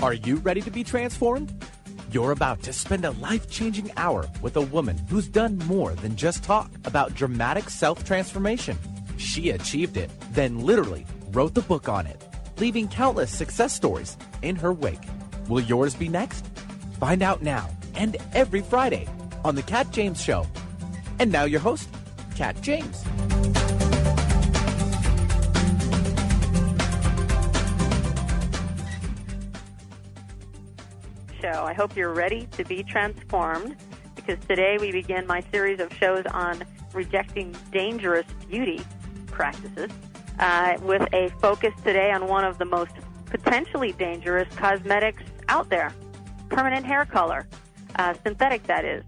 Are you ready to be transformed? You're about to spend a life-changing hour with a woman who's done more than just talk about dramatic self-transformation. She achieved it, then literally wrote the book on it, leaving countless success stories in her wake. Will yours be next? Find out now and every Friday on The Kat James Show. And now your host, Kat James. I hope you're ready to be transformed, because today we begin my series of shows on rejecting dangerous beauty practices with a focus today on one of the most potentially dangerous cosmetics out there, permanent hair color, synthetic that is.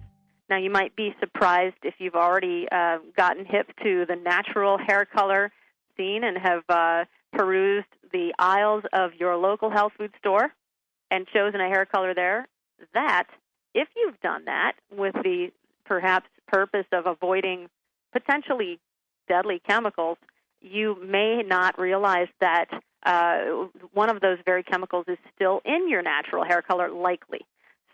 Now, you might be surprised if you've already gotten hip to the natural hair color scene and have perused the aisles of your local health food store and chosen a hair color there, that if you've done that with the perhaps purpose of avoiding potentially deadly chemicals, you may not realize that one of those very chemicals is still in your natural hair color, likely.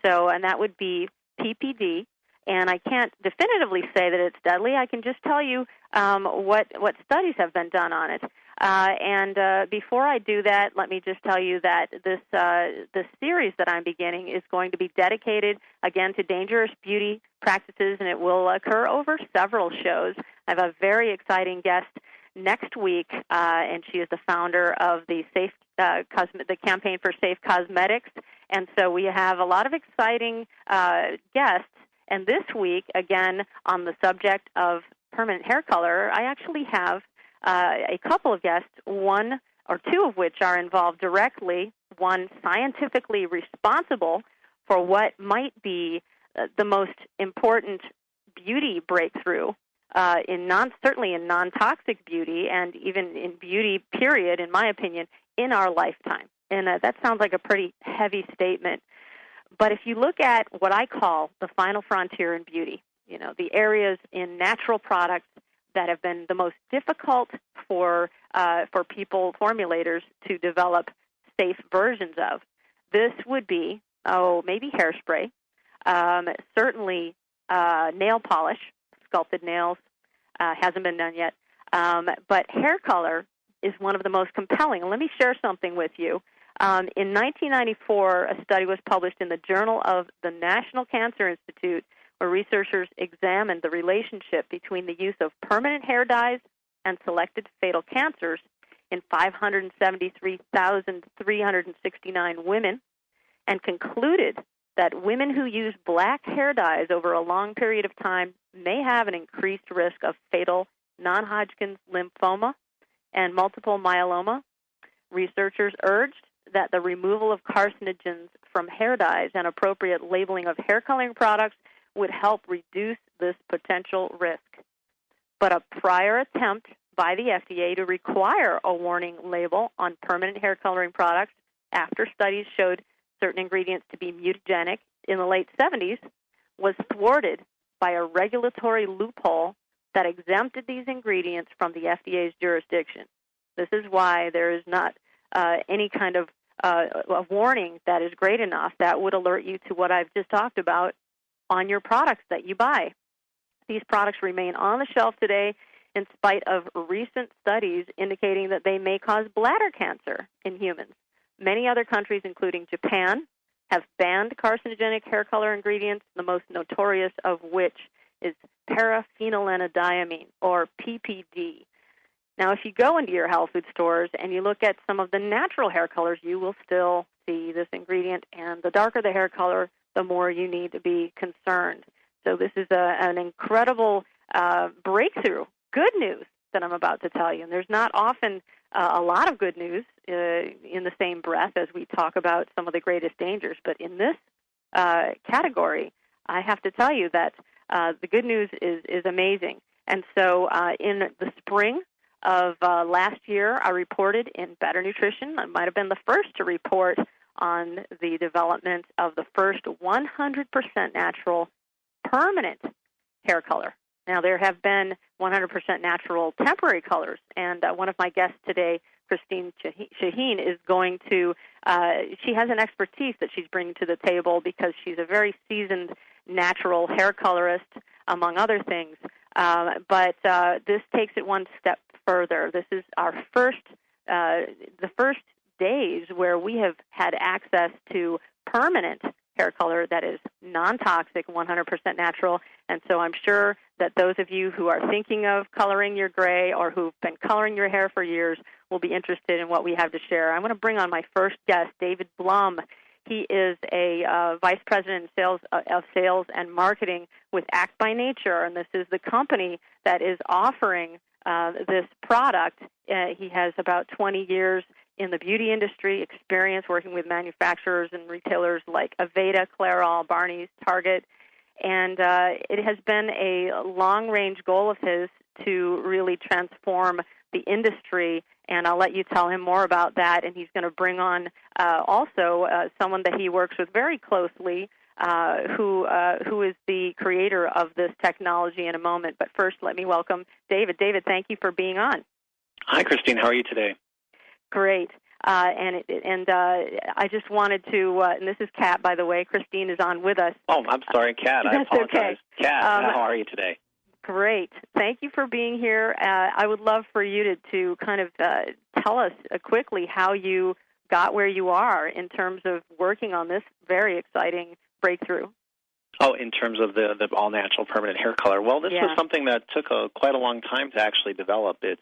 So, and that would be PPD. And I can't definitively say that it's deadly. I can just tell you what studies have been done on it. And before I do that, let me just tell you that this series that I'm beginning is going to be dedicated, again, to dangerous beauty practices, and it will occur over several shows. I have a very exciting guest next week, and she is the founder of the the Campaign for Safe Cosmetics. And so we have a lot of exciting guests. And this week, again, on the subject of permanent hair color, I actually have a couple of guests, one or two of which are involved directly, one scientifically responsible for what might be the most important beauty breakthrough certainly in non-toxic beauty and even in beauty, period, in my opinion, in our lifetime. And that sounds like a pretty heavy statement. But if you look at what I call the final frontier in beauty, you know, the areas in natural products that have been the most difficult for people, formulators, to develop safe versions of, this would be, maybe hairspray, certainly nail polish, sculpted nails, hasn't been done yet, but hair color is one of the most compelling. And let me share something with you. In 1994, a study was published in the Journal of the National Cancer Institute, where researchers examined the relationship between the use of permanent hair dyes and selected fatal cancers in 573,369 women, and concluded that women who use black hair dyes over a long period of time may have an increased risk of fatal non-Hodgkin's lymphoma and multiple myeloma. Researchers urged that the removal of carcinogens from hair dyes and appropriate labeling of hair coloring products would help reduce this potential risk. But a prior attempt by the FDA to require a warning label on permanent hair coloring products after studies showed certain ingredients to be mutagenic in the late 70s was thwarted by a regulatory loophole that exempted these ingredients from the FDA's jurisdiction. This is why there is not any kind of a warning that is great enough that would alert you to what I've just talked about on your products that you buy. These products remain on the shelf today in spite of recent studies indicating that they may cause bladder cancer in humans. Many other countries, including Japan, have banned carcinogenic hair color ingredients, the most notorious of which is paraphenylenidiamine, or PPD. Now, if you go into your health food stores and you look at some of the natural hair colors, you will still see this ingredient, and the darker the hair color, the more you need to be concerned. So this is an incredible breakthrough, good news that I'm about to tell you. And there's not often a lot of good news in the same breath as we talk about some of the greatest dangers. But in this category, I have to tell you that the good news is amazing. And so in the spring of last year, I reported in Better Nutrition. I might have been the first to report on the development of the first 100% natural permanent hair color. Now, there have been 100% natural temporary colors, and one of my guests today Christine Shaheen, is going to, she has an expertise that she's bringing to the table because she's a very seasoned natural hair colorist, among other things. But this takes it one step further. This is our the first days where we have had access to permanent hair color that is non-toxic, 100% natural. And so I'm sure that those of you who are thinking of coloring your gray or who've been coloring your hair for years will be interested in what we have to share. I'm going to bring on my first guest, David Blum. He is a vice president of sales and marketing with Act by Nature, and this is the company that is offering this product. He has about 20 years in the beauty industry experience working with manufacturers and retailers like Aveda, Clairol, Barney's, Target, and it has been a long-range goal of his to really transform the industry, and I'll let you tell him more about that. And he's going to bring on also someone that he works with very closely, who is the creator of this technology in a moment. But first, let me welcome David. David, thank you for being on. Hi, Christine. How are you today? Great. I just wanted to, and this is Kat, by the way. Christine is on with us. Oh, I'm sorry, Kat. I apologize. Okay. Kat, how are you today? Great. Thank you for being here. I would love for you to kind of tell us quickly how you got where you are in terms of working on this very exciting breakthrough. Oh, in terms of the all-natural permanent hair color. Well, this was something that took quite a long time to actually develop. It's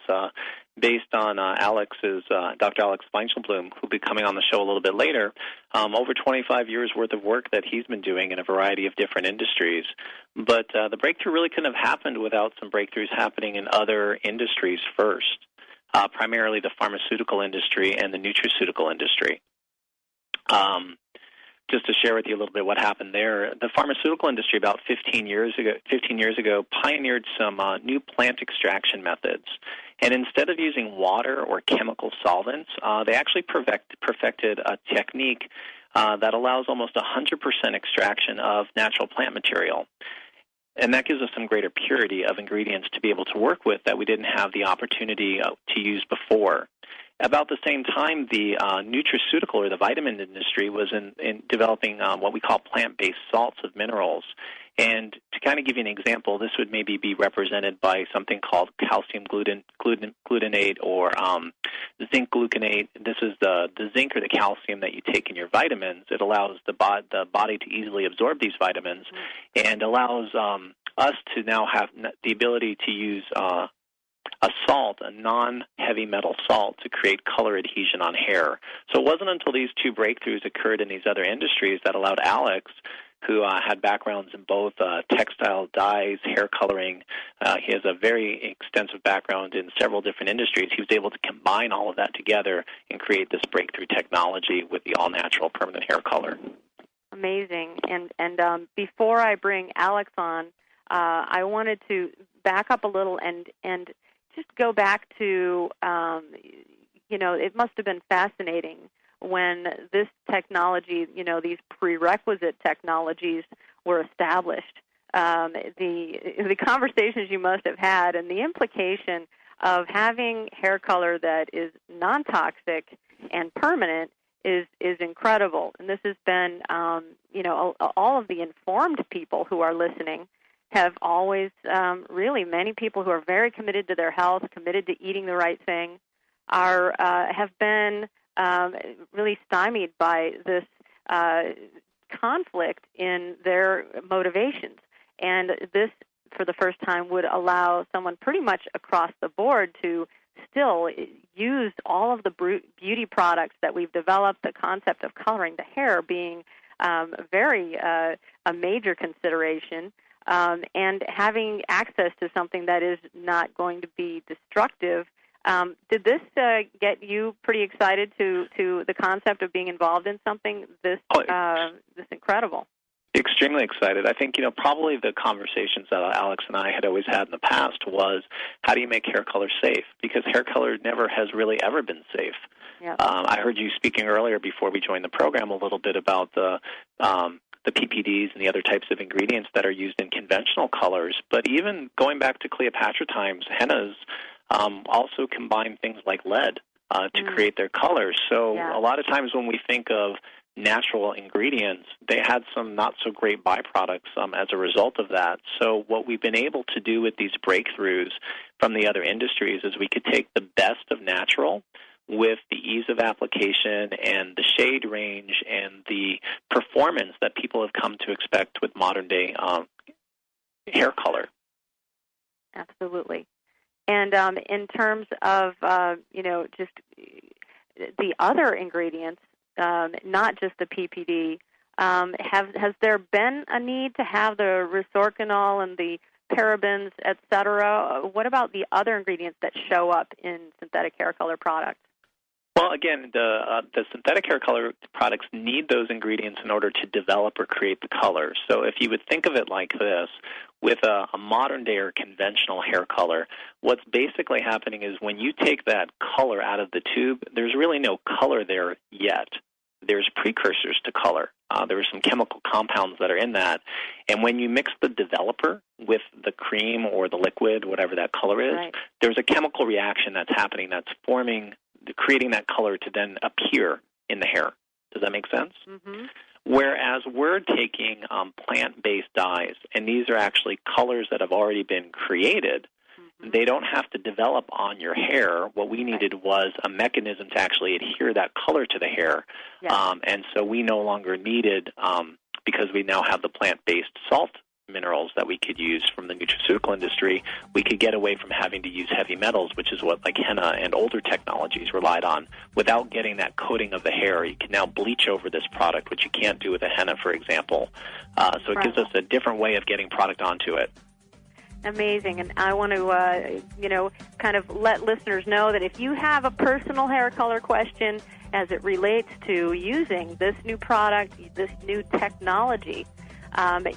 based on Dr. Alex Weinschelblum, who'll be coming on the show a little bit later, over 25 years' worth of work that he's been doing in a variety of different industries. But the breakthrough really couldn't have happened without some breakthroughs happening in other industries first, primarily the pharmaceutical industry and the nutraceutical industry. Just to share with you a little bit what happened there, the pharmaceutical industry about 15 years ago pioneered some new plant extraction methods. And instead of using water or chemical solvents, they actually perfected a technique that allows almost 100% extraction of natural plant material. And that gives us some greater purity of ingredients to be able to work with that we didn't have the opportunity to use before. About the same time, the nutraceutical or the vitamin industry was in developing what we call plant-based salts of minerals. And to kind of give you an example, this would maybe be represented by something called calcium glutamate or zinc gluconate. This is the zinc or the calcium that you take in your vitamins. It allows the body to easily absorb these vitamins and allows us to now have the ability to use a salt, a non-heavy metal salt, to create color adhesion on hair. So it wasn't until these two breakthroughs occurred in these other industries that allowed Alex, who had backgrounds in both textile dyes, hair coloring. He has a very extensive background in several different industries. He was able to combine all of that together and create this breakthrough technology with the all-natural permanent hair color. Amazing. And before I bring Alex on, I wanted to back up a little and just go back to, it must have been fascinating when this technology, these prerequisite technologies were established. The conversations you must have had and the implication of having hair color that is non-toxic and permanent is incredible. And this has been, all of the informed people who are listening have always, really many people who are very committed to their health, committed to eating the right thing, have been really stymied by this conflict in their motivations. And this, for the first time, would allow someone pretty much across the board to still use all of the beauty products that we've developed, the concept of coloring the hair being very a major consideration, and having access to something that is not going to be destructive. Did this get you pretty excited to the concept of being involved in something this incredible? Extremely excited. I think, probably the conversations that Alex and I had always had in the past was, how do you make hair color safe? Because hair color never has really ever been safe. Yep. I heard you speaking earlier before we joined the program a little bit about the PPDs and the other types of ingredients that are used in conventional colors. But even going back to Cleopatra times, hennas also combine things like lead to create their colors. So a lot of times when we think of natural ingredients, they had some not so great byproducts as a result of that. So what we've been able to do with these breakthroughs from the other industries is we could take the best of natural with the ease of application and the shade range and the performance that people have come to expect with modern-day hair color. Absolutely. And in terms of, just the other ingredients, not just the PPD, has there been a need to have the resorcinol and the parabens, et cetera? What about the other ingredients that show up in synthetic hair color products? Well, again, the synthetic hair color products need those ingredients in order to develop or create the color. So if you would think of it like this, with a modern-day or conventional hair color, what's basically happening is when you take that color out of the tube, there's really no color there yet. There's precursors to color. There are some chemical compounds that are in that. And when you mix the developer with the cream or the liquid, whatever that color is, there's a chemical reaction that's happening that's creating that color to then appear in the hair. Does that make sense? Mm-hmm. Whereas we're taking plant-based dyes, and these are actually colors that have already been created. Mm-hmm. They don't have to develop on your hair. What we needed was a mechanism to actually adhere that color to the hair. Yeah. And so we no longer needed, because we now have the plant-based salt minerals that we could use from the nutraceutical industry, we could get away from having to use heavy metals, which is what like henna and older technologies relied on, without getting that coating of the hair. You can now bleach over this product, which you can't do with a henna, for example. So it gives us a different way of getting product onto it. Amazing. And I want to, kind of let listeners know that if you have a personal hair color question as it relates to using this new product, this new technology,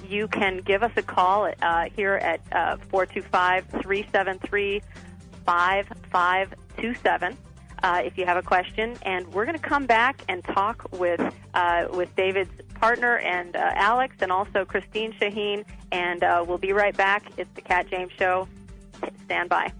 you can give us a call here at 425-373-5527 if you have a question. And we're going to come back and talk with David's partner and Alex, and also Christine Shaheen. And we'll be right back. It's the Kat James Show. Stand by.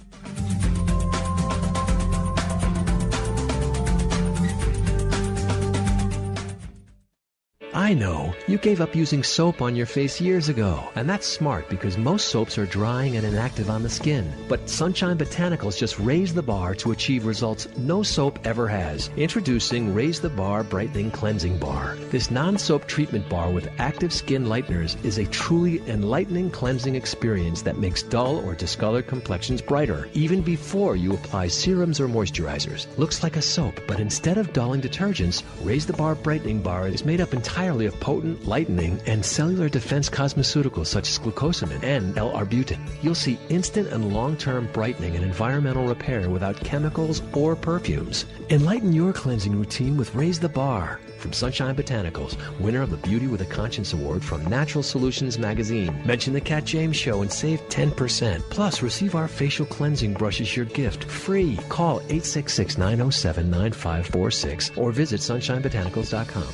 I know, you gave up using soap on your face years ago, and that's smart because most soaps are drying and inactive on the skin. But Sunshine Botanicals just raised the bar to achieve results no soap ever has. Introducing Raise the Bar Brightening Cleansing Bar. This non-soap treatment bar with active skin lighteners is a truly enlightening cleansing experience that makes dull or discolored complexions brighter, even before you apply serums or moisturizers. Looks like a soap, but instead of dulling detergents, Raise the Bar Brightening Bar is made up entirely of potent, lightening, and cellular defense cosmeceuticals such as glucosamine and L-arbutin. You'll see instant and long-term brightening and environmental repair without chemicals or perfumes. Enlighten your cleansing routine with Raise the Bar. From Sunshine Botanicals, winner of the Beauty with a Conscience Award from Natural Solutions magazine. Mention the Kat James Show and save 10%. Plus, receive our facial cleansing brush as your gift, free. Call 866-907-9546 or visit sunshinebotanicals.com.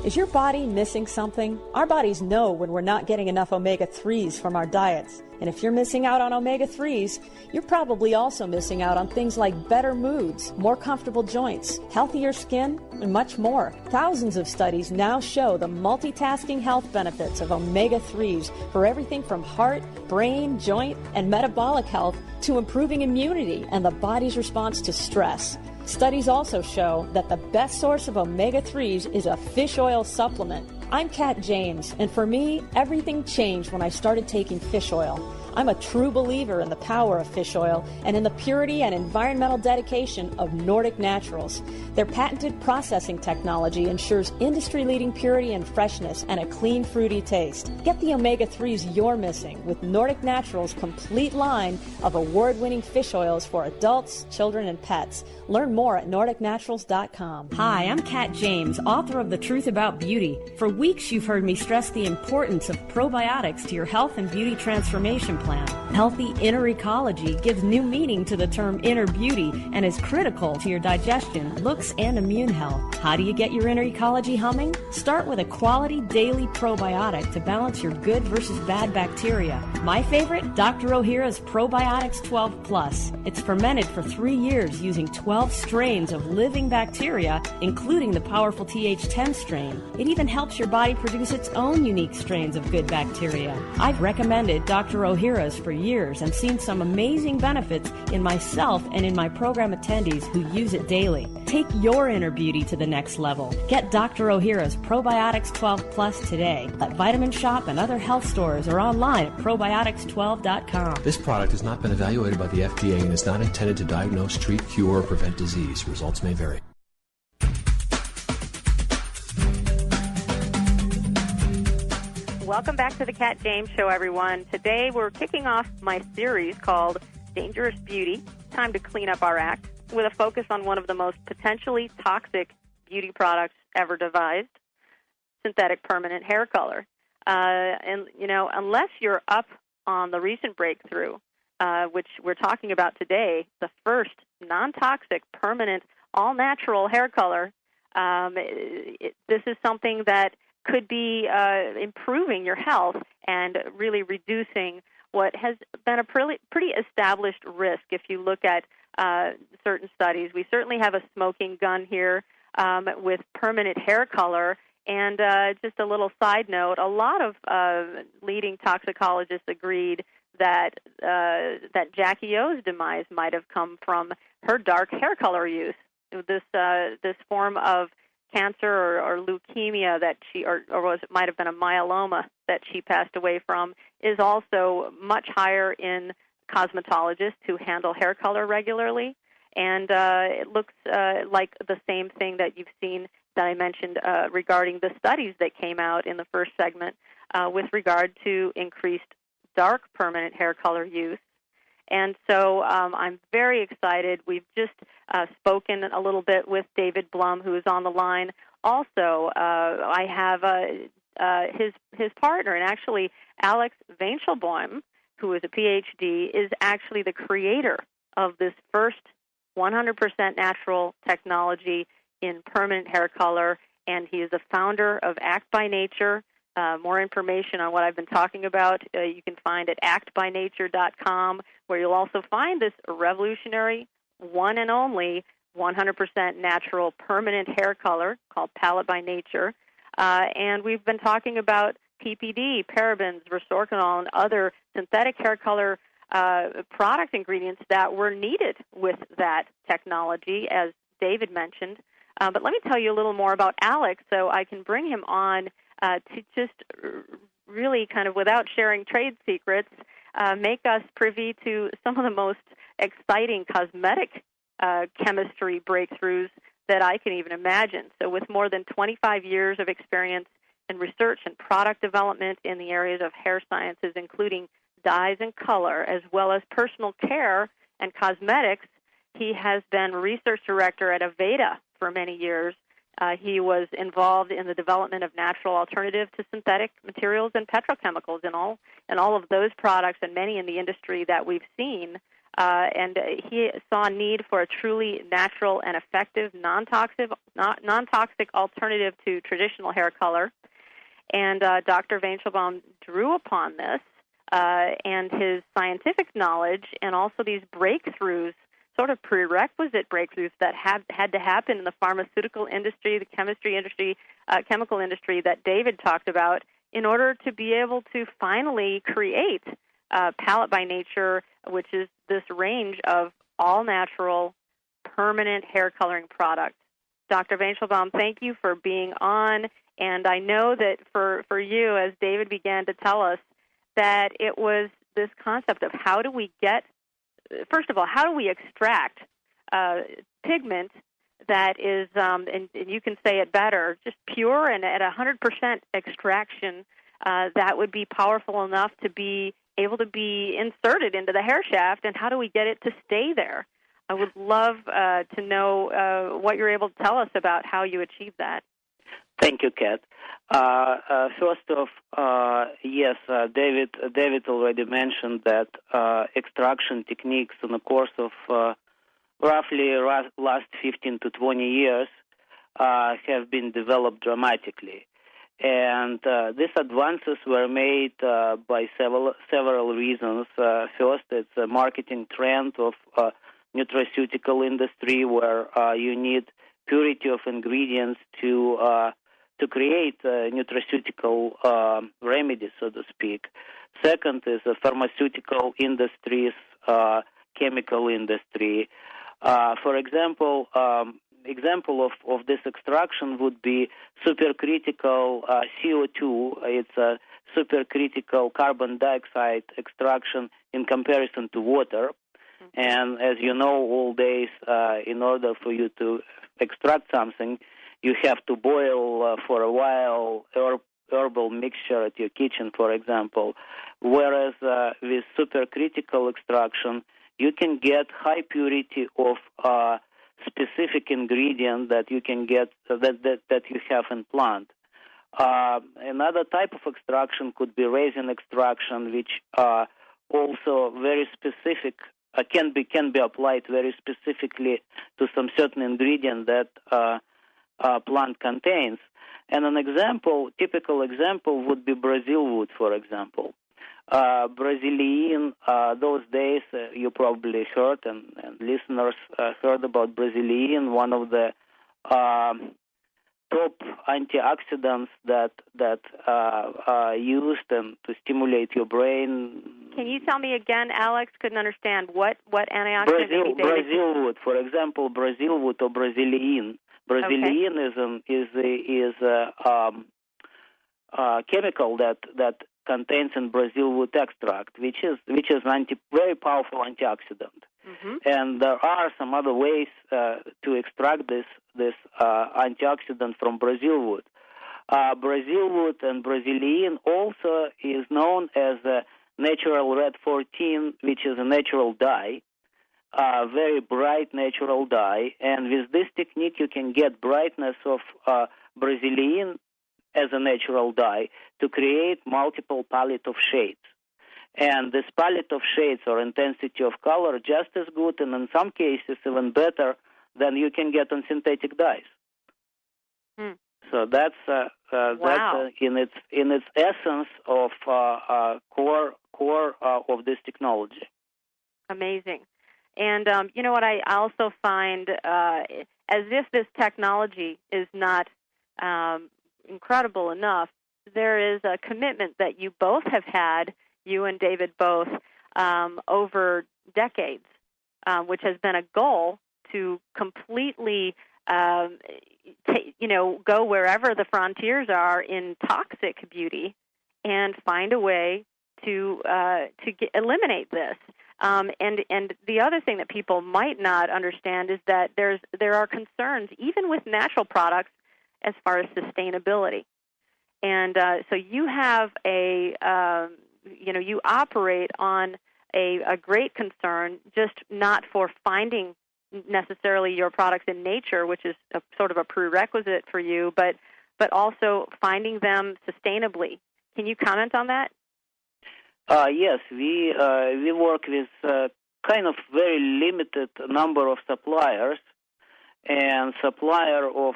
Is your body missing something? Our bodies know when we're not getting enough omega-3s from our diets. And if you're missing out on omega-3s, you're probably also missing out on things like better moods, more comfortable joints, healthier skin, and much more. Thousands of studies now show the multitasking health benefits of omega-3s for everything from heart, brain, joint, and metabolic health to improving immunity and the body's response to stress. Studies also show that the best source of omega-3s is a fish oil supplement. I'm Kat James, and for me, everything changed when I started taking fish oil. I'm a true believer in the power of fish oil and in the purity and environmental dedication of Nordic Naturals. Their patented processing technology ensures industry-leading purity and freshness and a clean, fruity taste. Get the omega-3s you're missing with Nordic Naturals' complete line of award-winning fish oils for adults, children, and pets. Learn more at NordicNaturals.com. Hi, I'm Kat James, author of The Truth About Beauty. For weeks, you've heard me stress the importance of probiotics to your health and beauty transformation plan. Healthy inner ecology gives new meaning to the term inner beauty and is critical to your digestion, looks, and immune health. How do you get your inner ecology humming? Start with a quality daily probiotic to balance your good versus bad bacteria. My favorite, Dr. Ohhira's Probiotics 12 Plus. It's fermented for 3 years using 12 strains of living bacteria, including the powerful TH10 strain. It even helps your body produce its own unique strains of good bacteria. I've recommended Dr. Ohhira's for years and seen some amazing benefits in myself and in my program attendees who use it daily. Take your inner beauty to the next level. Get Dr. Ohhira's Probiotics 12 Plus today at Vitamin Shop and other health stores or online at probiotics12.com. This product has not been evaluated by the FDA and is not intended to diagnose, treat, cure, or prevent disease. Results may vary. Welcome back to the Kat James Show, everyone. Today we're kicking off my series called Dangerous Beauty, Time to Clean Up Our Act, with a focus on one of the most potentially toxic beauty products ever devised, synthetic permanent hair color. And, you know, unless you're up on the recent breakthrough, which we're talking about today, the first non-toxic, permanent, all-natural hair color, this is something that could be improving your health and really reducing what has been a pretty established risk. If you look at certain studies, we certainly have a smoking gun here with permanent hair color. And just a little side note, a lot of leading toxicologists agreed that Jackie O's demise might have come from her dark hair color use. This form of cancer or leukemia that it might have been a myeloma that she passed away from, is also much higher in cosmetologists who handle hair color regularly. And it looks like the same thing that you've seen that I mentioned regarding the studies that came out in the first segment with regard to increased dark permanent hair color use. And so I'm very excited. We've just spoken a little bit with David Blum, who is on the line. Also, I have his partner, and actually Alex Vainselbaum, who is a PhD, is actually the creator of this first 100% natural technology in permanent hair color, and he is the founder of Act by Nature. More information on what I've been talking about you can find at actbynature.com, where you'll also find this revolutionary, one and only 100% natural permanent hair color called Palette by Nature. And we've been talking about PPD, parabens, resorcinol, and other synthetic hair color product ingredients that were needed with that technology, as David mentioned. But let me tell you a little more about Alex so I can bring him on to just really kind of, without sharing trade secrets, make us privy to some of the most exciting cosmetic chemistry breakthroughs that I can even imagine. So with more than 25 years of experience in research and product development in the areas of hair sciences, including dyes and color, as well as personal care and cosmetics, he has been research director at Aveda for many years. He was involved in the development of natural alternatives to synthetic materials and petrochemicals and all of those products, and many in the industry that we've seen. And he saw a need for a truly natural and effective non-toxic alternative to traditional hair color. And Dr. Vainselbaum drew upon this and his scientific knowledge, and also these breakthroughs, sort of prerequisite breakthroughs that had to happen in the pharmaceutical industry, the chemistry industry, chemical industry that David talked about, in order to be able to finally create Palette by Nature, which is this range of all-natural, permanent hair coloring products. Dr. Vainselbaum, thank you for being on, and I know that for you, as David began to tell us, that it was this concept of how do we get, first of all, how do we extract pigment that is, and you can say it better, just pure and at 100% extraction that would be powerful enough to be able to be inserted into the hair shaft, and how do we get it to stay there? I would love to know what you're able to tell us about how you achieve that. Thank you, Kat. First off, yes, David already mentioned that extraction techniques in the course of roughly last 15 to 20 years have been developed dramatically. And these advances were made by several reasons. First, it's a marketing trend of nutraceutical industry where you need purity of ingredients to create nutraceutical remedies, so to speak. Second is the pharmaceutical industries, chemical industry. For example, example of this extraction would be supercritical CO2. It's a supercritical carbon dioxide extraction in comparison to water. And as you know, all days, in order for you to extract something, you have to boil for a while herbal mixture at your kitchen, for example. Whereas with supercritical extraction, you can get high purity of specific ingredient that you can get that you have in plant. Another type of extraction could be resin extraction, which also very specific can be applied very specifically to some certain ingredient that plant contains. And an example, typical example, would be Brazil wood, for example. Brazilian, those days you probably heard, and listeners heard about Brazilian, one of the top antioxidants that are used and to stimulate your brain. Can you tell me again, Alex? Couldn't understand what antioxidant. Brazil wood, for example, Brazil wood or Brazilian. Brazilian is a chemical that contains in Brazil wood extract, which is very powerful antioxidant. Mm-hmm. And there are some other ways to extract this antioxidant from Brazil wood. Brazil wood and Brazilian also is known as a natural red 14, which is a natural dye, very bright natural dye. And with this technique, you can get brightness of Brazilian as a natural dye to create multiple palette of shades. And this palette of shades or intensity of color just as good, and in some cases even better than you can get on synthetic dyes. So that's in its essence of core of this technology. Amazing. And you know what I also find, as if this technology is not incredible enough, there is a commitment that you both have had, you and David both, over decades, which has been a goal to completely, go wherever the frontiers are in toxic beauty and find a way to eliminate this. And the other thing that people might not understand is that there are concerns, even with natural products, as far as sustainability. And so you have you operate on a great concern, just not for finding necessarily your products in nature, which is sort of a prerequisite for you, but also finding them sustainably. Can you comment on that? Yes, we work with kind of very limited number of suppliers, and supplier of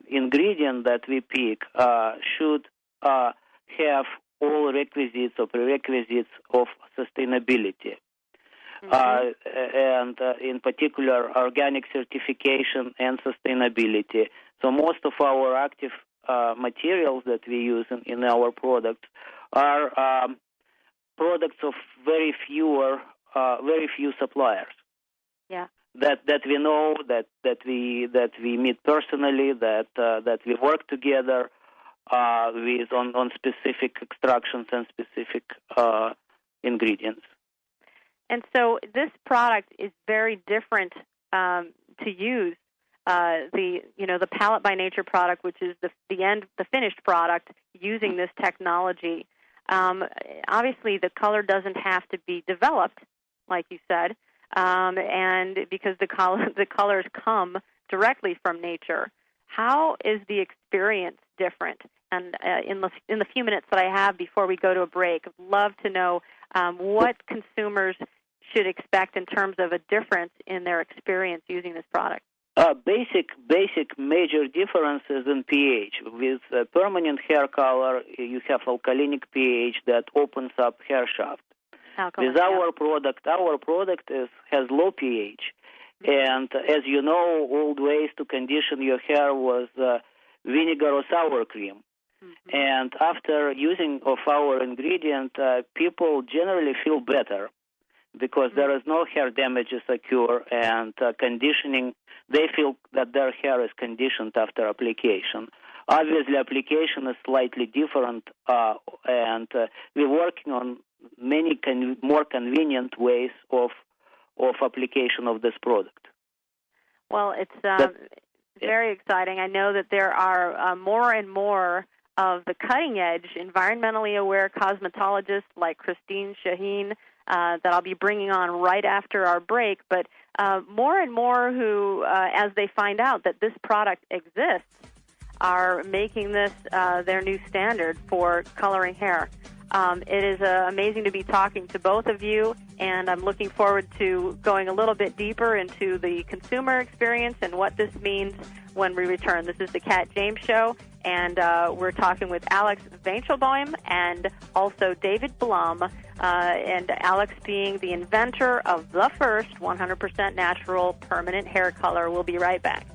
ingredient that we pick should have all requisites or prerequisites of sustainability. Mm-hmm. And in particular, organic certification and sustainability. So most of our active materials that we use in our products are products of very few suppliers. Yeah. That we know, that we meet personally, that we work together with on specific extractions and specific ingredients. And so this product is very different to use. The Palette by Nature product, which is the finished product using this technology. Obviously, the color doesn't have to be developed, like you said, and because the colors come directly from nature. how is the experience different? And in the few minutes that I have before we go to a break, I'd love to know what consumers should expect in terms of a difference in their experience using this product. Basic major differences in pH. With permanent hair color, you have alkalinic pH that opens up hair shaft. With our product has low pH. And as you know, old ways to condition your hair was vinegar or sour cream. Mm-hmm. And after using of our ingredient, people generally feel better because there is no hair damages occur, and conditioning, they feel that their hair is conditioned after application. Obviously, application is slightly different, and we're working on many more convenient ways of application of this product. Well, it's very exciting. I know that there are more and more of the cutting-edge, environmentally aware cosmetologists like Christine Shaheen that I'll be bringing on right after our break, but more and more who, as they find out that this product exists, are making this their new standard for coloring hair. It is amazing to be talking to both of you, and I'm looking forward to going a little bit deeper into the consumer experience and what this means when we return. This is the Kat James Show, and we're talking with Alex Vanchelbaum and also David Blum, and Alex being the inventor of the first 100% natural permanent hair color. We'll be right back.